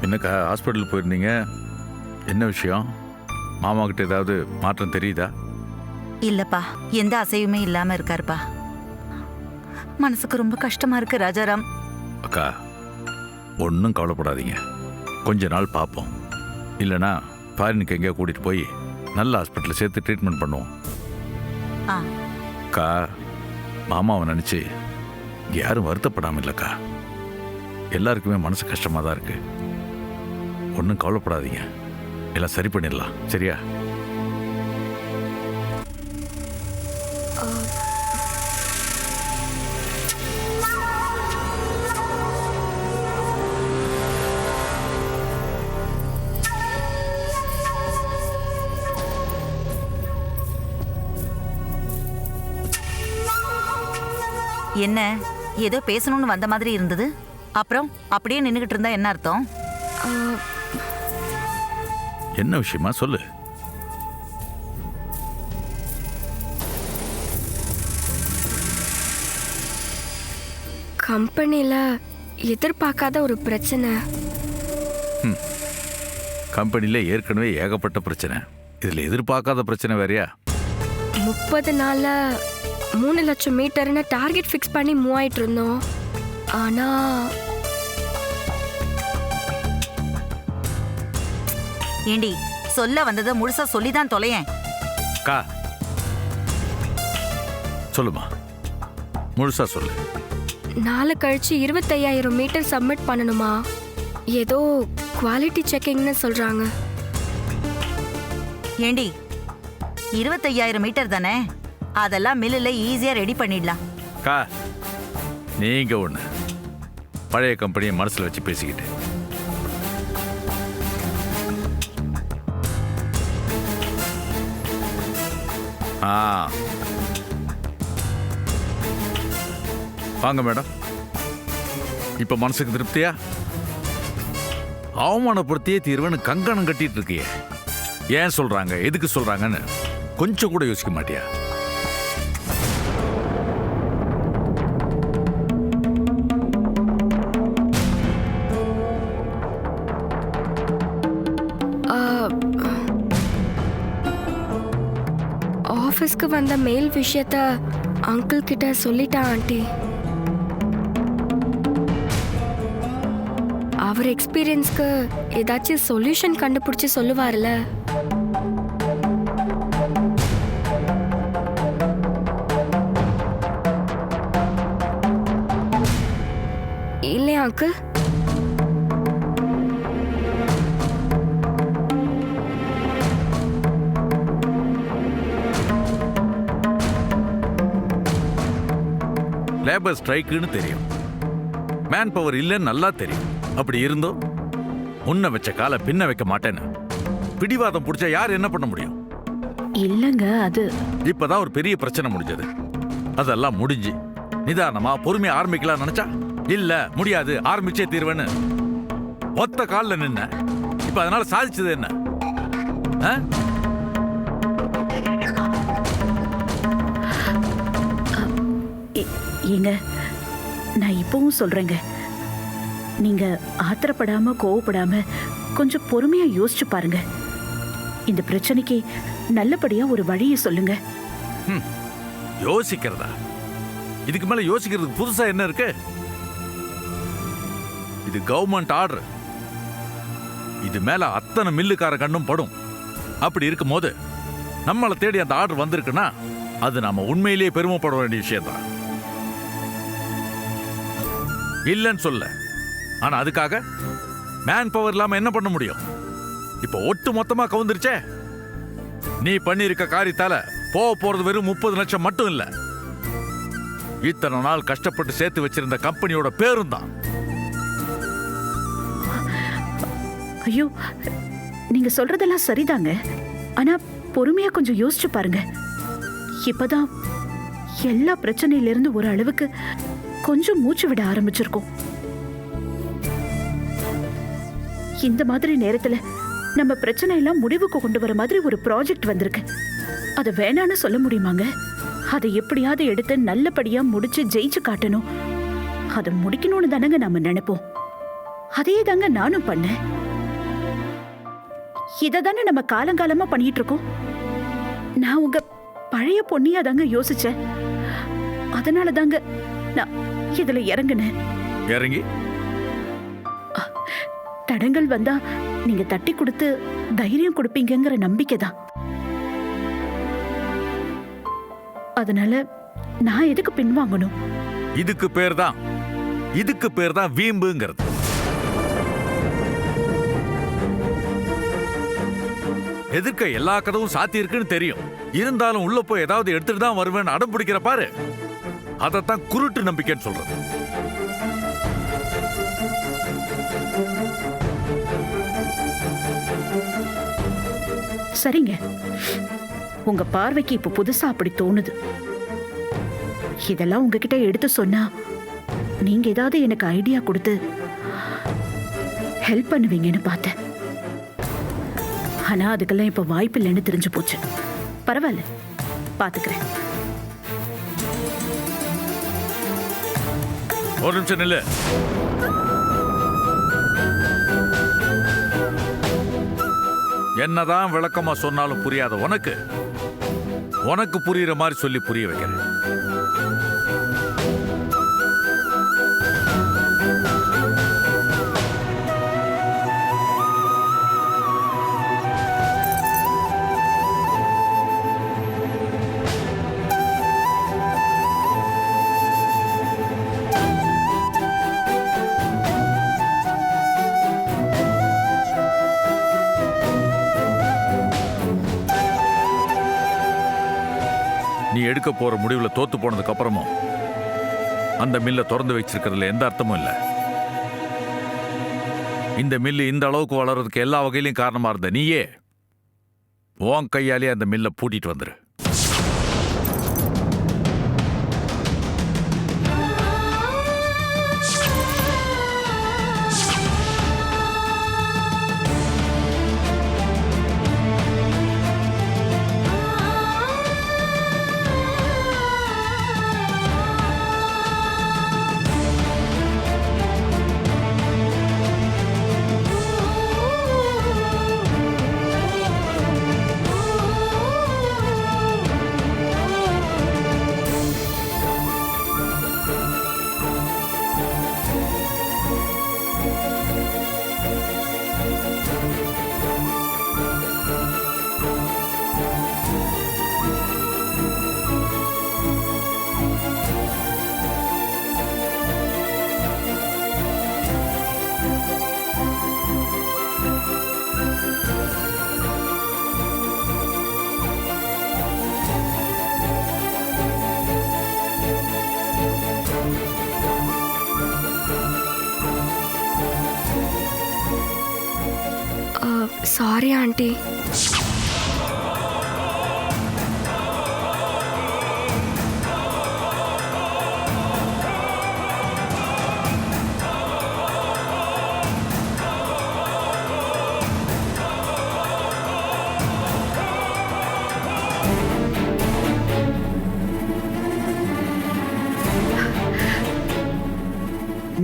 என்னக்கா ஹாஸ்பிட்டல் போயிருந்தீங்க? என்ன விஷயம்? மாமா கிட்ட ஏதாவது மாற்றம் தெரியுதா? இல்லப்பா, எந்த அசைவுமே இல்லாம இருக்காருப்பா. மனசுக்கு ரொம்ப கஷ்டமா இருக்கு ராஜாராம். அக்கா, ஒன்றும் கவலைப்படாதீங்க. கொஞ்ச நாள் பார்ப்போம். இல்லைனா ஃபாரினுக்கு எங்கேயோ கூட்டிகிட்டு போய் நல்ல ஹாஸ்பிட்டலில் சேர்த்து ட்ரீட்மெண்ட் பண்ணுவோம். ஆ, அக்கா, மாமாவை நினச்சி யாரும் வருத்தப்படாமல் இல்லைக்கா. எல்லாருக்குமே மனசு கஷ்டமாக தான் இருக்கு. ஒன்றும் கவலைப்படாதீங்க, எல்லாம் சரி பண்ணிடலாம். சரியா? என்ன ஏதோ பேசணும்னு வந்த மாதிரி இருந்தது, அப்புறம் அப்படியே நின்னுகிட்டு இருந்தா என்ன அர்த்தம்? என்ன விஷயமா சொல்லு. கம்பெனியில் எதிர்பார்க்காத ஒரு பிரச்சனை. கம்பெனியில் ஏற்கனவே ஏகப்பட்ட பிரச்சனை, இதில் எதிர்பார்க்காத பிரச்சனை வேறையா? 30 நாள்ல 3 லட்சம் மீட்டர்னு டார்கெட் ஃபிக்ஸ் பண்ணி மூவ் ஆயிட்டு இருந்தோம். ஆனா ஏண்டி, சொல்ல வந்ததை முழுசா சொல்லிதான் தொலையேன். அக்கா, சொல்லுமா, முழுசா சொல்லு. நாளை கழிச்சு 25,000 மீட்டர் சப்மிட் பண்ணணுமா? ஏதோ குவாலிட்டி செக்கிங்னு சொல்றாங்க. ஏண்டி, 25,000 மீட்டர் தானே, அதெல்லாம் மில்லுல ஈஸியா ரெடி பண்ணிடலாம். அக்கா, நீங்க ஒண்ணு பழைய கம்பெனியை மனசுல வச்சு பேசிக்கிட்டு. வாங்க மேடம். இப்ப மனசுக்கு திருப்தியா? அவமானப்படுத்தியே தீர்வுன்னு கங்கணம் கட்டிட்டு இருக்கியே, ஏன் சொல்றாங்க, எதுக்கு சொல்றாங்கன்னு கொஞ்சம் கூட யோசிக்க மாட்டியா? ஆஃபீஸ்க்கு வந்த மெயில் விஷயத்த அங்கிள் கிட்ட சொல்லிட்டா ஆண்டி. அவர் எக்ஸ்பீரியன்ஸ்க்கு ஏதாச்சும் சொல்யூஷன் கண்டுபிடிச்சு சொல்லுவார்ல. இல்லையா அங்கிள்? லேபர் ஸ்ட்ரைக்குன்னு தெரியும், மேன் பவர் இல்லைன்னு நல்லா தெரியும். அப்படி இருந்தோம் முன்ன வச்ச கால பின்ன வைக்க மாட்டேன்னு பிடிவாதம் பிடிச்சா யார் என்ன பண்ண முடியும்? இல்லங்க, அது இப்பதான் ஒரு பெரிய பிரச்சனை முடிஞ்சது. அதெல்லாம் முடிஞ்சு நிதானமா பொறுமையா ஆரம்பிக்கலாம் நினைச்சா இல்ல, முடியாது, ஆரம்பிச்சே தீர்வேன்னு ஒத்த காலில் நின்ன. இப்ப அதனால சாதிச்சது என்ன? ஏங்க, நான் இப்பவும் சொல்றேங்க, நீங்க ஆத்திரப்படாம கோவப்படாம கொஞ்சம் பொறுமையா யோசிச்சு பாருங்க. இந்த பிரச்சனைக்கு நல்லபடியா ஒரு வழியை சொல்லுங்க. யோசிக்கிறதா? இதுக்கு மேல யோசிக்கிறதுக்கு புதுசா என்ன இருக்கு? இது கவர்மெண்ட் ஆர்டர். இது மேல அத்தனை மில்லுக்கார கண்ணும் படும். அப்படி இருக்கும் போது நம்மளை தேடி அந்த ஆர்டர் வந்திருக்குன்னா அது நாம உண்மையிலேயே பெருமைப்பட வேண்டிய விஷயம் தான். இல்லைன்னு சொல்ல, ஆனா அதுக்காக மேன் பவர் இல்லாம என்ன பண்ண முடியும்? இப்ப ஒட்டு மொத்தமா கவுந்துருச்சே. நீ பண்ணிருக்க காரியத்தால போறது வெறும் 30 லட்சம் மட்டும் இல்ல, இத்தனை நாள் கஷ்டப்பட்டு சேர்த்து வச்சிருந்த கம்பெனியோட பேரும் தான். ஐயோ, நீங்க சொல்றதெல்லாம் சரிதாங்க, ஆனா பொறுமையா கொஞ்சம் யோசிச்சு பாருங்க. இப்பதான் எல்லா பிரச்சனையிலிருந்து ஒரு அளவுக்கு கொஞ்சம் மூச்சு விட ஆரம்பிச்சிருக்கோம். இந்த மாதிரி நேரத்துல நம்ம பிரச்சனை எல்லாம் முடிவுக்கு கொண்டு வர மாதிரி ஒரு ப்ராஜெக்ட் வந்திருக்கு. அதை வேணான்னு சொல்ல முடியுமாங்க? அதை எப்படியாவது எடுத்து நல்லபடியா முடிச்சு ஜெயிச்சு காட்டணும். அதை முடிக்கணும்னு தானங்க நம்ம நினைப்போம். அதே தாங்க நானும் பண்ணேன். இத தானே நம்ம காலங்காலமா பண்ணிட்டு இருக்கோம். நான் உங்க பழைய பொண்ணியா தாங்க யோசிச்சேன். அதனால தாங்க நான் இதுல இறங்குனேன். இறங்கி தடங்கள் வந்தா நீங்க தட்டி கொடுத்து தைரியம் கொடுப்பீங்கங்கிற நம்பிக்கை தான். அதனால நான் எதுக்கு பின்வாங்கணும்? இதுக்கு பேர் தான் வீம்புங்கிறது. எதிர்க்க எல்லா கதவும் சாத்தி இருக்குன்னு தெரியும். இருந்தாலும் உள்ள போய் ஏதாவது எடுத்துட்டு தான் வருவேன்னு அடம் பிடிக்கிற பாரு, அதத்தான் குருட்டு நம்பிக்கைன்னு சொல்றது. சரிங்க, உங்க பார்வைக்கு இப்ப புதுசா அப்படி தோணுது. இதெல்லாம் உங்ககிட்ட எடுத்து சொன்னா நீங்க ஏதாவது எனக்கு ஐடியா கொடுத்து ஹெல்ப் பண்ணுவீங்கன்னு பார்த்தேன். ஆனா அதுக்கெல்லாம் இப்ப வாய்ப்பு இல்லைன்னு தெரிஞ்சு போச்சு. பரவாயில்ல, பாத்துக்கிறேன். ஒரு நிமிஷம் நில்லு. என்னதான் விளக்கமா சொன்னாலும் புரியாத உனக்கு புரியுற மாதிரி சொல்லி புரிய வைக்கிறேன். நீ எடுக்க போற முடிவுல தோத்து போனதுக்கு அப்புறமும் அந்த மில்ல திறந்து வச்சிருக்கிறதுல எந்த அர்த்தமும் இல்லை. இந்த மில்லு இந்த அளவுக்கு வளர்றதுக்கு எல்லா வகையிலும் காரணமா இருந்த நீயே உன் கையாலே அந்த மில்லை பூட்டிட்டு வந்துரு. Sorry aunty.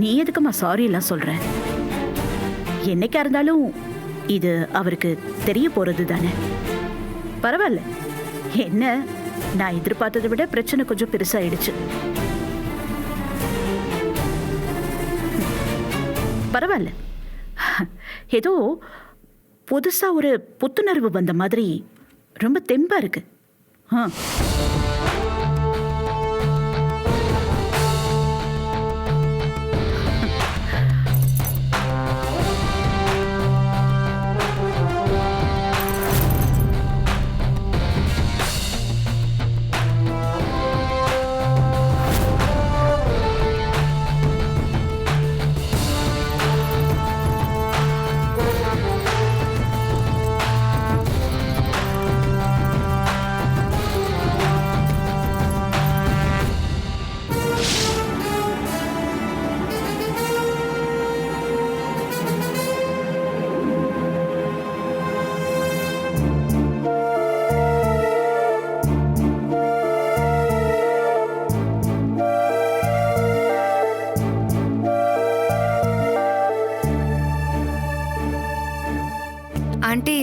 நீ எதுக்குமா சாரி எல்லாம் சொல்ற? என்னைக்கா இருந்தாலும் இது அவருக்கு தெரிய போறது தானே. பரவாயில்ல, என்ன நான் எதிர்பார்த்ததை விட பிரச்சனை கொஞ்சம் பெருசாயிடுச்சு. பரவாயில்ல, ஏதோ புதுசா ஒரு புத்துணர்வு வந்த மாதிரி ரொம்ப தெம்பா இருக்கு. ஆண்டி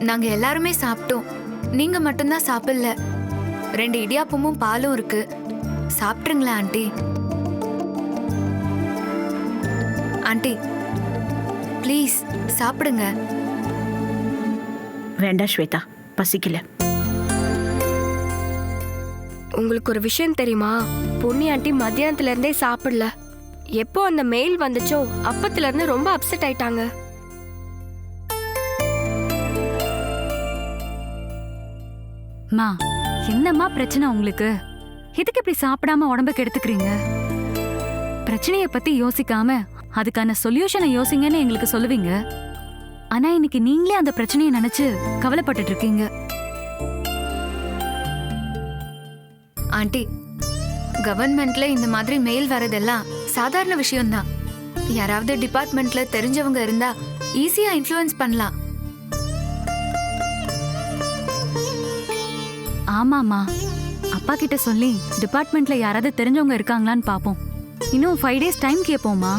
நாங்க எல்லாருமே சாப்பிட்டோம். நீங்க மட்டும்தான் சாப்பிடல. 2 இடியாப்பமும் பாலும் இருக்கு. சாப்பிட்ருங்களா ஆண்டி? ஆண்டி ப்ளீஸ் சாப்பிடுங்க. வேண்டாம் ஸ்வேதா, பசிக்கல. உங்களுக்கு ஒரு விஷயம் தெரியுமா? பொன்னி ஆண்டி மத்தியானத்துல இருந்தே சாப்பிடல. எப்போ அந்த மெயில் வந்துச்சோ அப்பத்துல இருந்து ரொம்ப அப்செட் ஆயிட்டாங்க. மா, என்னம்மா பிரச்சனை உங்களுக்கு? எதுக்கு இப்படி சாப்பிடாம உடம்ப கெடுத்துக்கிறீங்க? பிரச்சனைய பத்தி யோசிக்காம அதுக்கான சொல்யூஷனை யோசிங்கன்னு எங்களுக்கு சொல்லுவீங்க. ஆனா இன்னைக்கு நீங்களே அந்த பிரச்சனையை நினைச்சு கவலைப்பட்டுட்டு இருக்கீங்க. ஆண்டி, கவர்மெண்ட்ல இந்த மாதிரி மெயில் வரதெல்லாம் சாதாரண விஷயம்தான். யாராவது டிபார்ட்மெண்ட்ல தெரிஞ்சவங்க இருந்தா ஈஸியா இன்ஃப்ளூயன்ஸ் பண்ணலாம். ஆமாமா, அப்பா கிட்ட சொல்லி டிபார்ட்மெண்ட்ல யாராவது தெரிஞ்சவங்க இருக்காங்களான்னு பாப்போம். இன்னும் 5 days டைம் கேட்போமா?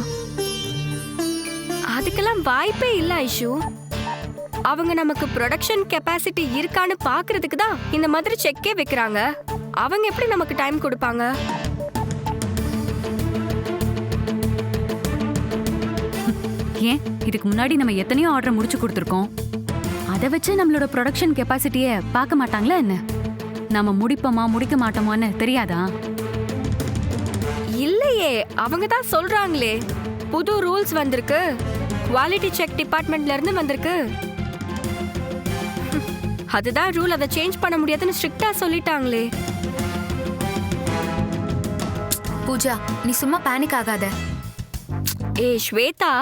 அதுக்கெல்லாம் வாய்ப்பே இல்ல ஐஷு. அவங்க நமக்கு ப்ரொடக்ஷன் கெப்பாசிட்டி இருக்கான்னு பாக்குறதுக்கு தான் இந்த மாதிரி செக்கே வைக்கிறாங்க. அவங்க எப்படி நமக்கு டைம் கொடுப்பாங்க? ஏன், இதுக்கு முன்னாடி நம்ம எத்தனையோ ஆர்டர் முடிச்சு கொடுத்துருக்கோம். அதை வச்சு நம்மளோட ப்ரொடக்ஷன் கெப்பாசிட்டிய பார்க்க மாட்டாங்களா என்ன? நம்ம முடிப்போமா முடிக்க மாட்டோமான்னு தெரியாதா? இல்லையே, அவங்க தான் சொல்றாங்களே புது ரூல்ஸ் வந்திருக்கு. குவாலிட்டி செக் டிபார்ட்மெண்ட்ல இருந்து வந்திருக்கு. அதுதான் ரூல், அதை சேஞ்ச் பண்ண முடியாதுன்னு ஸ்ட்ரிக்ட்டா சொல்லிட்டாங்களே. பூஜா, நீ சும்மா பேனிக் ஆகாத. ஏய் ஸ்வேதா,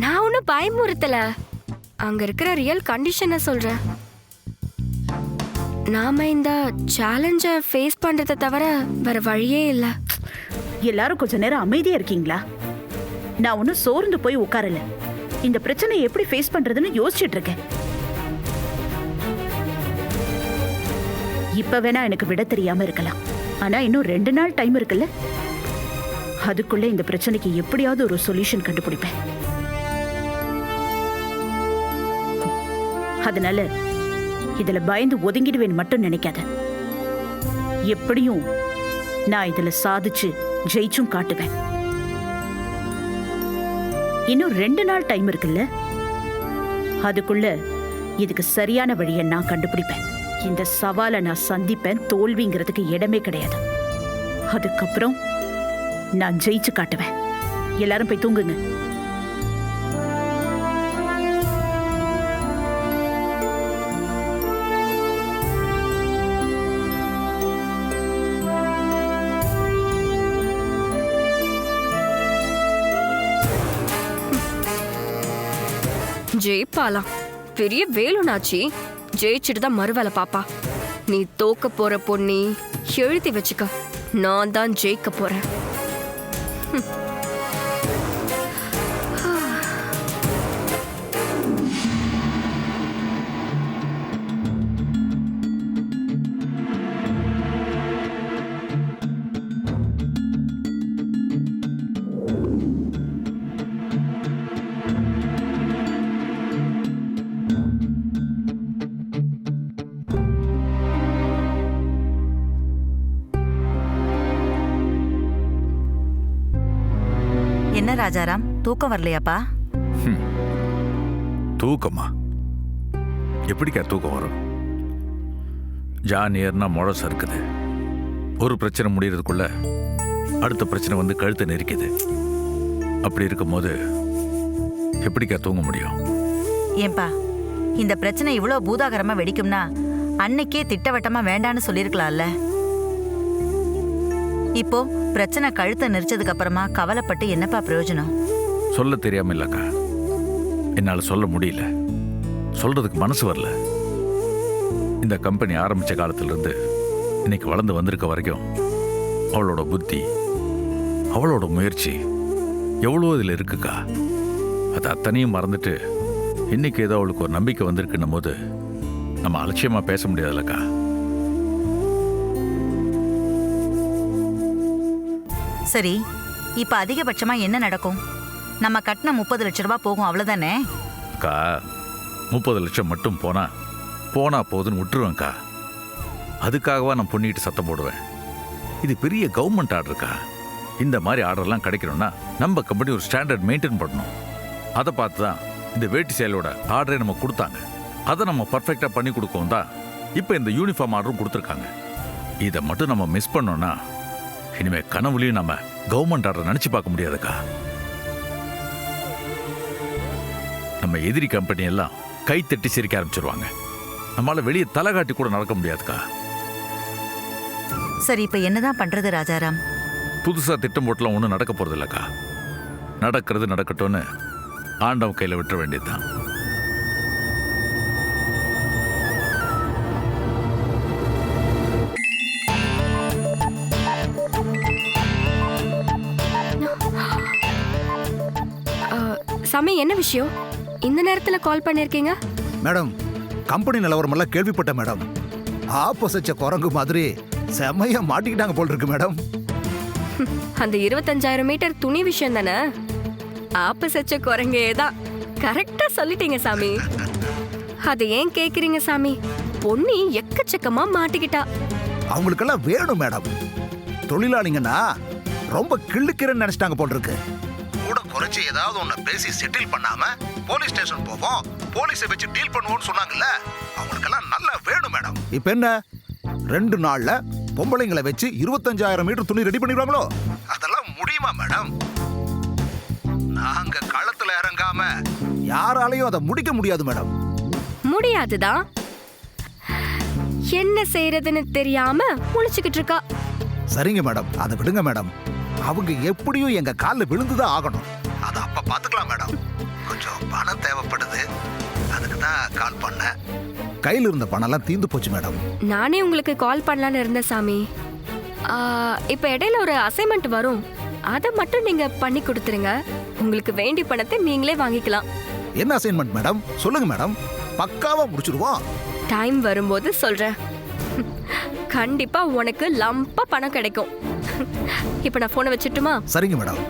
நான் ஒன்னும் பயமுறுத்தல. அங்க இருக்கிற ரியல் கண்டிஷனை சொல்றேன். நாம இந்த சேலஞ்ச ஃபேஸ் பண்றதை தவிர வேற வழியே இல்ல. எல்லாரும் கொஞ்ச நேரம் அமைதியா இருக்கீங்களா? நான் ஒன்னும் சோர்ந்து போய் உட்காரல. இந்த பிரச்சனையை எப்படி ஃபேஸ் பண்றதுன்னு யோசிச்சுட்டு இருக்கேன். இப்ப வேணா எனக்கு விட தெரியாம இருக்கலாம். ஆனா இன்னும் 2 நாள் டைம் இருக்குல்ல. அதுக்குள்ள இந்த பிரச்சனைக்கு எப்படியாவது ஒரு சொல்யூஷன் கண்டுபிடிப்பேன். அதனால இதுல பயந்து ஒதுங்கிடுவேன் மட்டும் நினைக்காத. எப்படியும் நான் இதுல சாதிச்சு ஜெயிச்சும் காட்டுவேன். இன்னும் 2 நாள் டைம் இருக்குல்ல. அதுக்குள்ள இதுக்கு சரியான வழியை நான் கண்டுபிடிப்பேன். இந்த சவாலை நான் சந்திப்பேன். தோல்விங்கிறதுக்கு இடமே கிடையாது. அதுக்கப்புறம் நான் ஜெயிச்சு காட்டுவேன். எல்லாரும் போய் தூங்குங்க. ஜெயிப்பாலாம், பெரிய வேலுனாச்சி. ஜெயிச்சுட்டு தான் மறுவேலை பாப்பா. நீ தோக்க போற பொண்ணி, எழுதி வச்சுக்க. நான் தான் ஜெயிக்க போறேன். என்ன ராஜாராம், தூக்கம் வரலையாப்பா? தூக்கமா? எப்படிக்கா தூக்கம் வரும்? ஜானியர்னா முழசம் இருக்குது. ஒரு பிரச்சனை முடியறதுக்குள்ள அடுத்த பிரச்சனை வந்து கழுத்தை நெரிக்குது. அப்படி இருக்கும்போது எப்படிக்கா தூங்க முடியும்? ஏன்பா, இந்த பிரச்சனை இவ்வளோ பூதாகரமா வெடிக்கும்னா அன்னைக்கே திட்டவட்டமா வேண்டான்னு சொல்லியிருக்கலாம்ல. இப்போ பிரச்சனை கழுத்தை நெரிச்சதுக்கு அப்புறமா கவலைப்பட்டு என்னப்பா பிரயோஜனம்? சொல்ல தெரியாம இல்லக்கா, என்னால சொல்ல முடியல. சொல்றதுக்கு மனசு வரல. இந்த கம்பெனி ஆரம்பிச்ச காலத்துல இருந்து இன்னைக்கு வளர்ந்து வந்திருக்க வரைக்கும் அவளோட புத்தி, அவளோட முயற்சி எவ்வளோ இதில் இருக்குக்கா. அது அத்தனையும் மறந்துட்டு இன்னைக்கு ஏதோ அவளுக்கு ஒரு நம்பிக்கை வந்திருக்குன்னும் போது நம்ம அலட்சியமா பேச முடியாதுல்லக்கா. சரி, இப்ப அதிகபட்சமா என்ன நடக்கும்? நம்ம கட்டின 30 லட்சம் ரூபாய் போகும், அவ்வளவுதானே? அக்கா, 30 லட்சம் மட்டும் போனா போதுன்னு விட்டுருவேன்க்கா. அதுக்காகவா நான் பொண்ணிட்டு சத்தம் போடுவேன்? இது பெரிய கவர்மெண்ட் ஆர்டருக்கா. இந்த மாதிரி ஆர்டர்லாம் கிடைக்கணும்னா நம்ம கம்பெனி ஒரு ஸ்டாண்டர்ட் மெயின்டைன் பண்ணணும். அதை பார்த்து தான் இந்த வேட்டி சேலோட ஆர்டரை நம்ம கொடுத்தாங்க. அதை நம்ம பர்ஃபெக்டாக பண்ணி கொடுக்கவும் தான் இப்போ இந்த யூனிஃபார்ம் ஆர்டரும் கொடுத்துருக்காங்க. இதை மட்டும் நம்ம மிஸ் பண்ணோம்னா இனிமேல் கனவுலையும் நம்ம கவர்மெண்ட் ஆர்டர் நினச்சி பார்க்க முடியாதுக்கா. நம்ம எதிரி கம்பெனி எல்லாம் கை தட்டி சிரிக்க ஆரம்பிச்சிருவாங்க. நம்மளால வெளியே தலை காட்டி கூட நடக்க முடியாதுக்கா. சரி, இப்ப என்னதான் பண்றது ராஜாராம்? புதுசா திட்டம் போட்டுலாம் ஒன்றும் நடக்க போறது இல்லக்கா. நடக்கிறது நடக்கட்டும்னு ஆண்டவன் கையில விட்டுற வேண்டியதுதான். சாமி, என்ன விஷயம் இந்த நேரத்துல கால் பண்ணிருக்கீங்க? மேடம், கம்பெனி நிலவரமெல்லாம் கேள்விப்பட்ட மேடம். ஆப்போசிச்ச குரங்கு மாதிரி செம்மையா மாட்டிக்கிட்டாங்க போல் இருக்கு மேடம். அந்த 25,000 மீட்டர் துணி விஷயம் தானே? ஆப்பு சச்ச குரங்கே தான். கரெக்டா சொல்லிட்டீங்க சாமி. அதை ஏன் கேக்குறீங்க சாமி? பொன்னி எக்கச்சக்கமா மாட்டிக்கிட்டா. அவங்களுக்கெல்லாம் வேணும் மேடம். தொழிலாளிங்கன்னா ரொம்ப கிள்ளுக்கிறேன்னு நினைச்சிட்டாங்க போல் இருக்கு. கூட குறைச்சி ஏதாவது ஒண்ணு பேசி செட்டில் பண்ணாம போலீஸ் ஸ்டேஷன் போவோம், போலீஸை வச்சு டீல் பண்ணுவோம்னு சொன்னாங்கல்ல. அவங்களுக்கெல்லாம் நல்லா வேணும் மேடம். இப்ப என்ன 2 நாள்ல பொம்பளைங்களை வச்சு 25,000 மீட்டர் துணி ரெடி பண்ணிடுவாங்களோ? அதெல்லாம் முடியுமா மேடம்? நாங்க களத்துல இறங்காம யாராலையும் அதை முடிக்க முடியாது மேடம். முடியாதுதான். என்ன செய்யறதுன்னு தெரியாம முழிச்சுக்கிட்டு இருக்கா. சரிங்க மேடம், அதை விடுங்க மேடம். அவங்க எப்படியும் எங்க காலில் விழுந்துதான் ஆகணும். அதை அப்ப பாத்துக்கலாம் மேடம். கொஞ்சம் பணம் தேவைப்படுது, அதுக்கு தான் கால் பண்ணேன். கையில் இருந்த பணம்லாம் தீந்து போச்சு மேடம். நானே உங்களுக்கு கால் பண்ணலான்னு இருந்தேன் சாமி. இப்ப இடையில ஒரு அசைன்மெண்ட் வரும், அதை மட்டும் நீங்க பண்ணி கொடுத்துருங்க. உங்களுக்கு வேண்டிய பணத்தை நீங்களே வாங்கிக்கலாம். என்ன அசைன்மெண்ட் மேடம்? சொல்லுங்க மேடம், பக்காவா முடிச்சிடுவோம். டைம் வரும்போது சொல்றேன். கண்டிப்பா உனக்கு லம்பா பணம் கிடைக்கும். இப்ப நான் போனை வச்சுட்டுமா? சரிங்க மேடம்.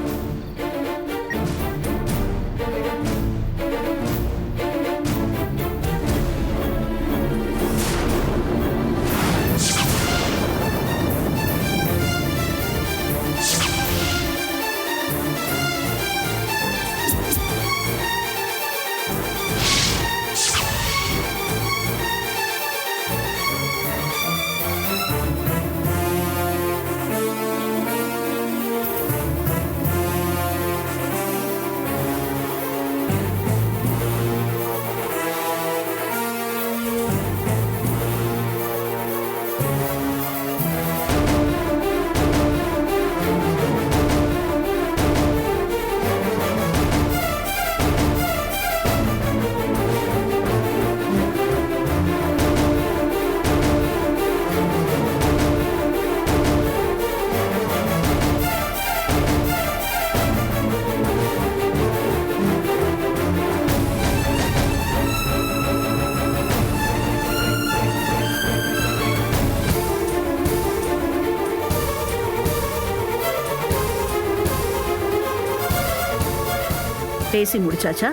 பேசி முடிச்சாச்சா?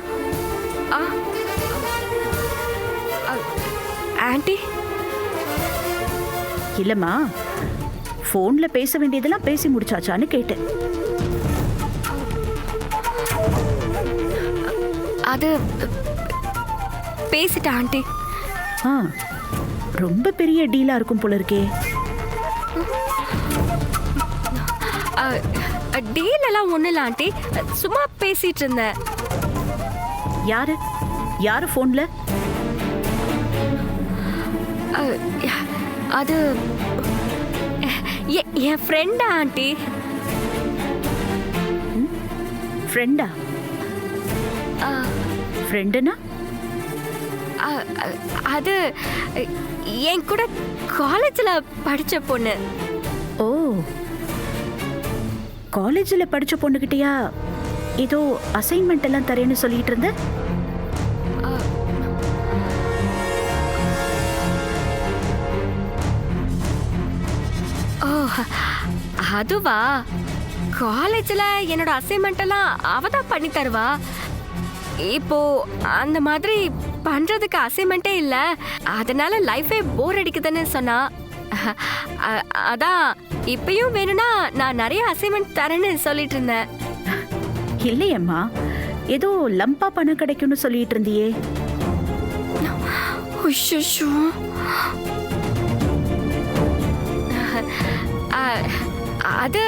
ஆண்டி, இல்லம்மா, போன்ல பேச வேண்டியதெல்லாம் பேசி முடிச்சாச்சான்னு கேட்டேன். அது பேசிட்டேன் ஆண்டி. ஆ, ரொம்ப பெரிய டீலா இருக்கும் போல இருக்கே. டீல் எல்லாம் ஒண்ணு இல்ல ஆண்டி, சும்மா பேசிட்டு இருந்தேன். யாரு யாரு போன்ல? அது என் ஃப்ரெண்டா ஆண்டி. ஃப்ரெண்டா? ஃப்ரெண்டுனா? அது என் கூட காலேஜ்ல படிச்ச பொண்ணு. ஓ, காலேஜ்ல படிச்ச பொண்ணுகிட்டயா ஏதோ அசைன்மெண்ட் எல்லாம் தரேன்னு சொல்லிட்டு இருந்த? ஓ, அதுவா? காலேஜ்ல என்னோட அசைன்மெண்ட் எல்லாம் அவ தான் பண்ணி தருவா. இப்போ அந்த மாதிரி பண்றதுக்கு அசைன்மெண்ட்டே இல்ல, அதனால லைஃபே போர் அடிக்குதுன்னு சொன்னா. அதான் இப்பயும் வேணும்னா நான் நிறைய அசைன்மெண்ட் தரேன்னு சொல்லிட்டு இருந்தேன். இல்லையம்மா, ஏதோ லம்பா பணம் கிடைக்கும்னு சொல்லிட்டு இருந்தியே. உஷ்ஷோ. அது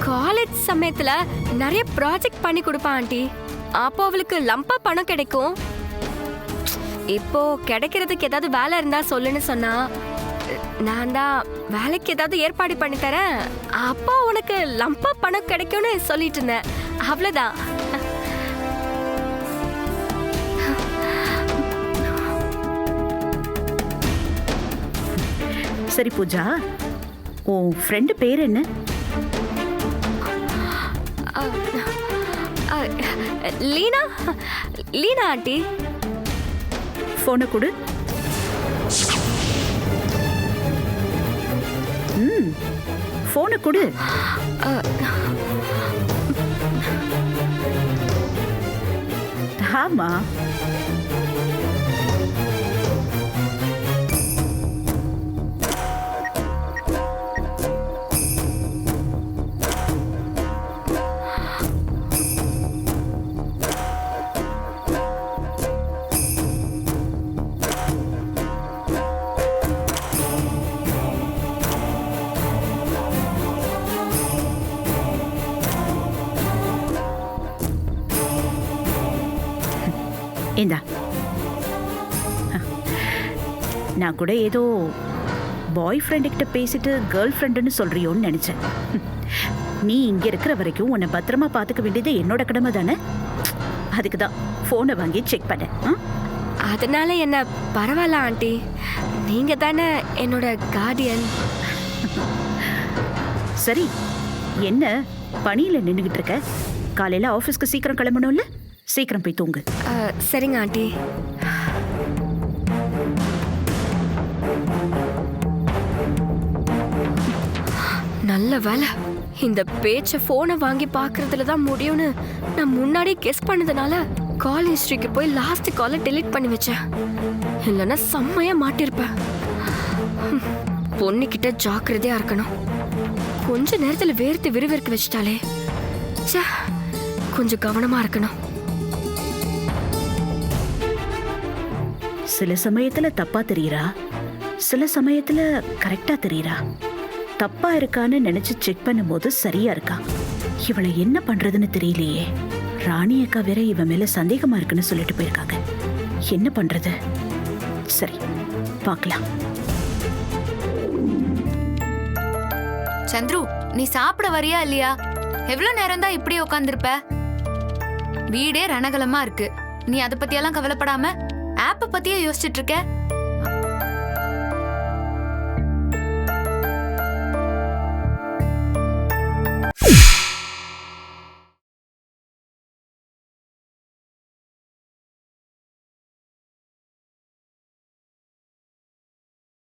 காலேஜ் சமயத்துல நிறைய ப்ராஜெக்ட் பண்ணி கொடுப்பா ஆண்டி. அப்போ அவளுக்கு லம்பா பணம் கிடைக்கும். இப்போ கிடைக்கிறதுக்கு ஏதாவது வேலை இருந்தா சொல்லுன்னு சொன்னா. நான் தான் வேலைக்கு ஏதாவது ஏற்பாடு பண்ணி தரேன், அப்போ உனக்கு லம்பா பணம் கிடைக்கும்னு சொல்லிட்டு இருந்தேன். அவ்வளவுதான். சரி பூஜா, உன் ஃப்ரெண்டு பேர் என்ன? லீனா. லீனா ஆண்டி. போனை கொடு. போனை கொடு. ஆமா, இந்தா. நான் கூட ஏதோ பாய் ஃப்ரெண்டு கிட்ட பேசிட்டு கேர்ள் ஃப்ரெண்டுன்னு சொல்றியோன்னு நினைச்சேன். நீ இங்க இருக்கிற வரைக்கும் உன்னை பத்திரமா பாத்துக்க வேண்டியது என்னோட கடமை தானே. அதுக்கு தான் போனை வாங்கி செக் பண்ணேன். அதனால என்ன பரவாயில்ல ஆண்டி, நீங்க தானே என்னோட கார்டியன். சரி, என்ன பணியில நின்னுகிட்டு இருக்க? காலையில ஆபீஸ்க்கு சீக்கிரம் கிளம்பணும்ல, சீக்கிரம் போய் தூங்கு. சரிங்க ஆண்டி. நல்ல வேலை, இந்த பேச்ச போனை வாங்கி பாக்குறதுல தான் முடியும்னு நான் முன்னாடி கெஸ் பண்ணதுனால கால் ஹிஸ்டரிக்கு போய் லாஸ்ட் காலை டெலீட் பண்ணி வச்சேன். இல்லைன்னா செம்மையா மாட்டிருப்பேன். பொண்ணுகிட்ட ஜாக்கிரதையா இருக்கணும். கொஞ்ச நேரத்துல வேர்த்து விறுவிறுக்க வச்சுட்டாலே. ச்சே, கொஞ்சம் கவனமா இருக்கணும். சில சமயத்துல தப்பா தெரியறா, சில சமயத்துல கரெக்டா தெரியறா. தப்பா இருக்கான்னு நினைச்சு செக் பண்ணும்போது சரியா இருக்கா. இவளை என்ன பண்றதுன்னு தெரியலையே. ராணி அக்கா வேற இவன் மேல சந்தேகமா இருக்குன்னு சொல்லிட்டு போயிருக்காங்க. என்ன பண்றது? சரி, பார்க்கலாம். சந்துரு, நீ சாப்பிட வரியா இல்லையா? எவ்வளவு நேரம் தான் இப்படி உட்காந்துருப்ப? வீடே ரணகலமா இருக்கு. நீ அதை பத்தியெல்லாம் கவலைப்படாம ஆப்ப பத்தியே யோசிச்சுட்டு இருக்க.